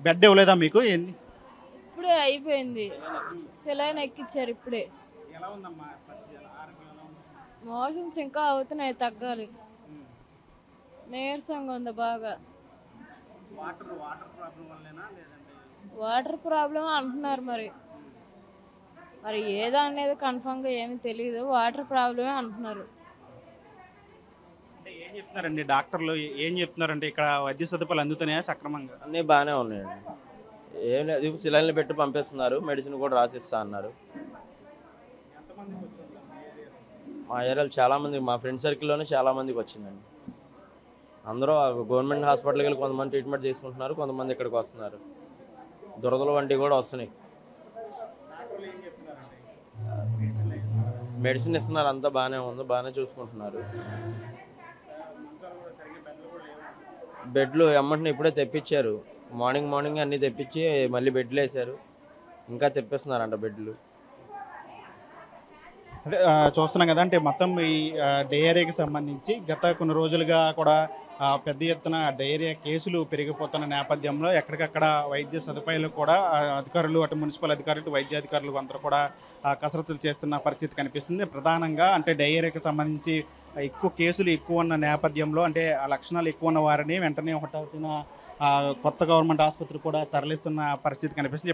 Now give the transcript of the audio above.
Bed ఇవ్వలేదా మీకు? ఇప్పుడే అయిపోయింది. సెలైన్ ఎక్కిచ్చారు ఇప్పుడే. ఎలా ఉందమ్మా ఆరోగ్యం ఎలా ఉంది? మోషన్స్ ఇంకా అవుతున్నాయి, తగ్గాలి. నీరసంగా ఉంది బాగా. వాటర్ ప్రాబ్లం వల్లేనా లేదంటే? వాటర్ ప్రాబ్లం అంటున్నారు మరి. మరి ఏదో అనేది కన్ఫామ్గా ఏమీ తెలియదు. వాటర్ ప్రాబ్లమే అంటున్నారు. అంటే ఏం చెప్తున్నారండి డాక్టర్లు? ఏం చెప్తున్నారంటే ఇక్కడ వైద్య సదుపాయాలు అందుతున్నాయా సక్రమంగా? అన్నీ బాగానే ఉన్నాయండి. ఏం లేదు, ఇప్పుడు సిలైన్లు పెట్టి పంపిస్తున్నారు, మెడిసిన్ కూడా రాసిస్తా అన్నారు. మా ఏరియాలో చాలామంది, మా ఫ్రెండ్ సర్కిల్లోనే చాలామందికి వచ్చిందండి. అందరూ గవర్నమెంట్ హాస్పిటల్కి వెళ్ళి కొంతమంది ట్రీట్మెంట్ తీసుకుంటున్నారు, కొంతమంది ఇక్కడికి వస్తున్నారు. దురదలు వంటివి కూడా వస్తున్నాయి. మెడిసిన్ ఇస్తున్నారు, అంతా బాగానే ఉంది, బాగానే చూసుకుంటున్నారు. బెడ్లు ఎమ్మంటే ఇప్పుడే తెప్పించారు, మార్నింగ్ అన్నీ తెప్పించి మళ్ళీ బెడ్లు వేశారు, ఇంకా తెప్పిస్తున్నారంట బెడ్లు. అదే చూస్తున్నాం కదా, అంటే మొత్తం ఈ డయేరియాకి సంబంధించి గత కొన్ని రోజులుగా కూడా పెద్ద ఎత్తున డయేరియా కేసులు పెరిగిపోతున్న నేపథ్యంలో ఎక్కడికక్కడ వైద్య సదుపాయాలు కూడా అధికారులు, అటు మున్సిపల్ అధికారులు, ఇటు వైద్య అధికారులు అందరూ కూడా కసరత్తులు చేస్తున్న పరిస్థితి కనిపిస్తుంది. ప్రధానంగా అంటే డయేరియాకి సంబంధించి ఎక్కువ కేసులు ఎక్కువ ఉన్న నేపథ్యంలో, అంటే ఆ లక్షణాలు ఎక్కువ ఉన్న వారిని వెంటనే ఒకటవుతున్న కొత్త గవర్నమెంట్ ఆసుపత్రి కూడా తరలిస్తున్న పరిస్థితి కనిపిస్తుంది.